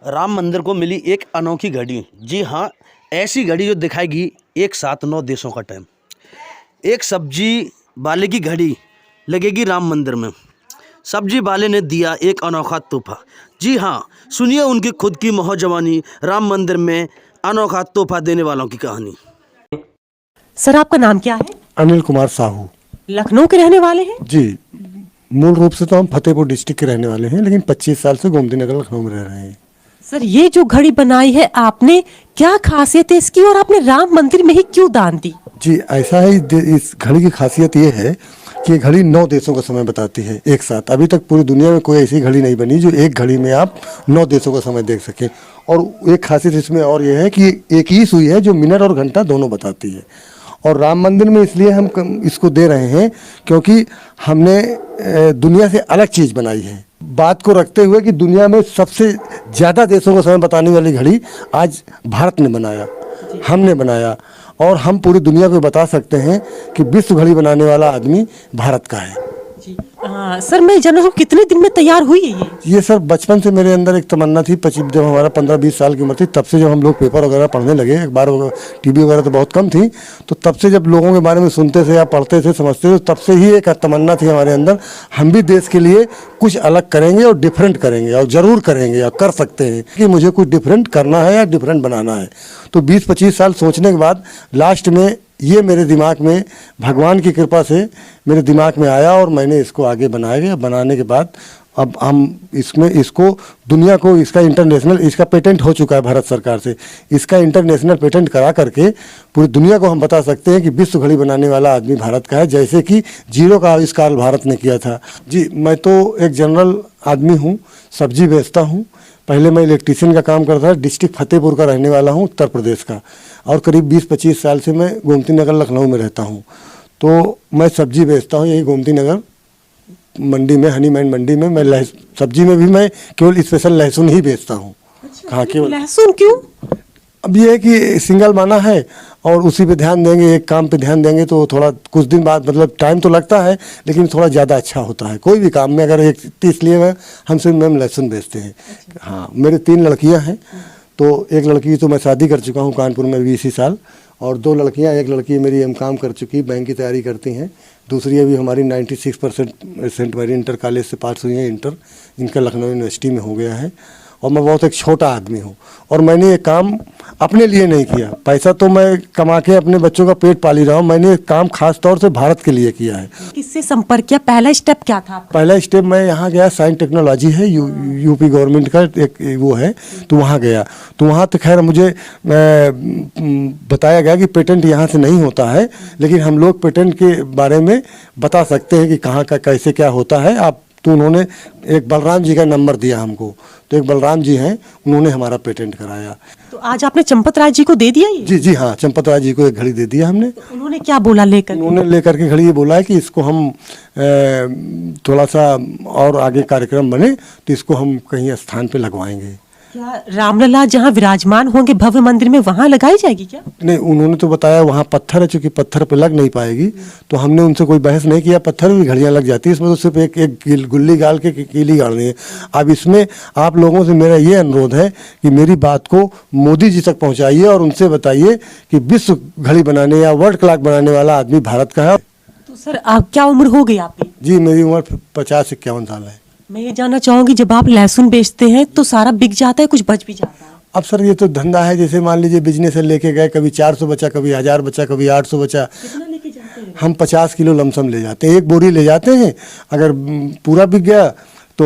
राम मंदिर को मिली एक अनोखी घड़ी। जी हाँ, ऐसी घड़ी जो दिखाएगी एक साथ 9 देशों का टाइम। एक सब्जी वाले की घड़ी लगेगी राम मंदिर में। सब्जी वाले ने दिया एक अनोखा तोहफा। जी हाँ, सुनिए उनकी खुद की नौजवानी राम मंदिर में अनोखा तोहफा देने वालों की कहानी। सर, आपका नाम क्या है? अनिल कुमार साहू। लखनऊ के रहने वाले हैं? जी, मूल रूप से तो हम फतेहपुर डिस्ट्रिक्ट के रहने वाले हैं, लेकिन 25 साल से गोमती नगर लखनऊ में रह रहे हैं। सर, ये जो घड़ी बनाई है आपने, क्या खासियत है इसकी और आपने राम मंदिर में ही क्यों दान दी? जी, ऐसा है, इस घड़ी की खासियत ये है कि ये घड़ी 9 देशों का समय बताती है एक साथ। अभी तक पूरी दुनिया में कोई ऐसी घड़ी नहीं बनी जो एक घड़ी में आप 9 देशों का समय देख सकें। और एक खासियत इसमें और ये है कि एक ही सुई है जो मिनट और घंटा दोनों बताती है। और राम मंदिर में इसलिए हम इसको दे रहे हैं क्योंकि हमने दुनिया से अलग चीज़ बनाई है, बात को रखते हुए कि दुनिया में सबसे ज़्यादा देशों का समय बताने वाली घड़ी आज भारत ने बनाया, हमने बनाया। और हम पूरी दुनिया को बता सकते हैं कि विश्व घड़ी बनाने वाला आदमी भारत का है। जी सर, मैं जानना चाहूँ कितने दिन में तैयार हुई है ये सर बचपन से मेरे अंदर एक तमन्ना थी। जब हमारा 15-20 साल की उम्र थी, तब से जब हम लोग पेपर वगैरह पढ़ने लगे, अखबार वगैरह टीवी वगैरह तो बहुत कम थी, तो तब से जब लोगों के बारे में सुनते थे या पढ़ते थे, समझते थे, तब से ही एक तमन्ना थी हमारे अंदर, हम भी देश के लिए कुछ अलग करेंगे और डिफरेंट करेंगे, और ज़रूर करेंगे और कर सकते हैं कि मुझे कुछ डिफरेंट करना है या डिफरेंट बनाना है। तो 20-25 साल सोचने के बाद लास्ट में ये मेरे दिमाग में, भगवान की कृपा से मेरे दिमाग में आया और मैंने इसको आगे बनाया। बनाने के बाद अब हम इसको दुनिया को, इसका इंटरनेशनल, इसका पेटेंट हो चुका है भारत सरकार से, इसका इंटरनेशनल पेटेंट करा करके पूरी दुनिया को हम बता सकते हैं कि विश्व घड़ी बनाने वाला आदमी भारत का है, जैसे कि जीरो का आविष्कार भारत ने किया था। जी, मैं तो एक जनरल आदमी हूँ, सब्जी बेचता हूँ। पहले मैं इलेक्ट्रीशियन का काम करता था, डिस्ट्रिक्ट फतेहपुर का रहने वाला हूँ, उत्तर प्रदेश का। और करीब 20-25 साल से मैं गोमती नगर लखनऊ में रहता हूँ। तो मैं सब्जी बेचता हूँ यही गोमती नगर मंडी में, हनीमैन मंडी में। मैं सब्जी में भी मैं केवल स्पेशल लहसुन ही बेचता हूँ। हाँ, केवल लहसुन क्यों? अब ये है कि सिंगल बना है और उसी पे ध्यान देंगे, एक काम पे ध्यान देंगे तो थोड़ा कुछ दिन बाद, मतलब टाइम तो लगता है लेकिन थोड़ा ज़्यादा अच्छा होता है कोई भी काम में। अगर इसलिए हम सिर्फ मैम लहसुन बेचते हैं। हाँ, मेरे 3 लड़कियां हैं। तो एक लड़की तो मैं शादी कर चुका हूँ कानपुर में 20 साल, और 2 लड़कियाँ, एक लड़की मेरी M.Com कर चुकी, बैंक की तैयारी करती हैं। दूसरी अभी हमारी 96% मेरी इंटर कॉलेज से पास हुई है, इंटर इनका लखनऊ यूनिवर्सिटी में हो गया है। और मैं बहुत एक छोटा आदमी हूँ और मैंने ये काम अपने लिए नहीं किया। पैसा तो मैं कमा के अपने बच्चों का पेट पाली रहा हूँ, मैंने काम खास तौर से भारत के लिए किया है। किससे संपर्क किया? पहला स्टेप क्या था? पहला स्टेप मैं यहाँ गया, साइंस टेक्नोलॉजी है, यूपी गवर्नमेंट का एक वो है, तो वहाँ गया। तो वहाँ तो खैर मुझे बताया गया कि पेटेंट यहाँ से नहीं होता है, लेकिन हम लोग पेटेंट के बारे में बता सकते हैं कि कहाँ का कैसे क्या होता है आप। तो उन्होंने एक बलराम जी का नंबर दिया हमको, तो एक बलराम जी हैं, उन्होंने हमारा पेटेंट कराया। तो आज आपने चंपत राय जी को दे दिया ये? जी हाँ, चंपत राय जी को एक घड़ी दे दिया हमने। तो उन्होंने क्या बोला लेकर? उन्होंने लेकर के घड़ी ये बोला है कि इसको हम थोड़ा सा और आगे कार्यक्रम बने तो इसको हम कहीं स्थान पे लगवाएंगे। क्या रामलला जहाँ विराजमान होंगे भव्य मंदिर में, वहाँ लगाई जाएगी क्या? नहीं, उन्होंने तो बताया वहाँ पत्थर है, चूंकि पत्थर पे लग नहीं पाएगी। तो हमने उनसे कोई बहस नहीं किया, पत्थर में भी घड़ियाँ लग जाती है, इसमें तो सिर्फ एक गुल्ली गाल के कीली गाड़नी है। अब इसमें आप लोगों से मेरा ये अनुरोध है कि मेरी बात को मोदी जी तक पहुँचाइए और उनसे बताइए कि विश्व घड़ी बनाने या वर्ल्ड क्लॉक बनाने वाला आदमी भारत का है। तो सर, आप क्या उम्र हो गई आपकी? जी, मेरी उम्र 50-51 साल है। मैं ये जानना चाहूंगी, जब आप लहसुन बेचते हैं तो सारा बिक जाता है, कुछ बच भी जाता है? अब सर ये तो धंधा है, जैसे मान लीजिए बिजनेस है, लेके गए, कभी 400 बचा, कभी 1000 बचा, कभी 800 बचा। कितना लेके जाते हैं? हम 50 किलो लमसम ले जाते हैं, एक बोरी ले जाते हैं। अगर पूरा बिक गया तो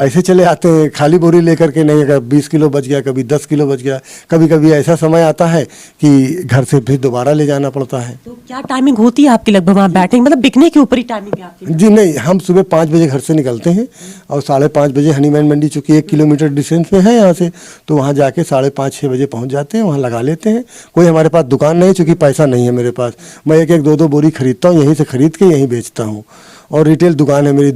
ऐसे चले आते हैं, खाली बोरी लेकर के नहीं। अगर 20 किलो बच गया, कभी 10 किलो बच गया, कभी कभी ऐसा समय आता है कि घर से फिर दोबारा ले जाना पड़ता है। तो क्या टाइमिंग होती है आपकी लगभग वहाँ बैठने, मतलब बिकने के ऊपर ही टाइमिंग है आपकी? जी नहीं, हम सुबह 5 बजे घर से निकलते हैं और 5:30 बजे हनीमैन मंडी, चूँकि 1 किलोमीटर डिस्टेंस पे है यहाँ से, तो वहाँ जाके 5:30-6 बजे पहुँच जाते हैं, वहाँ लगा लेते हैं। कोई हमारे पास दुकान नहीं, चूँकि पैसा नहीं है मेरे पास। मैं 1-1, 2-2 बोरी खरीदता हूँ, यहीं से खरीद के यहीं बेचता हूँ। और रिटेल दुकान है मेरी।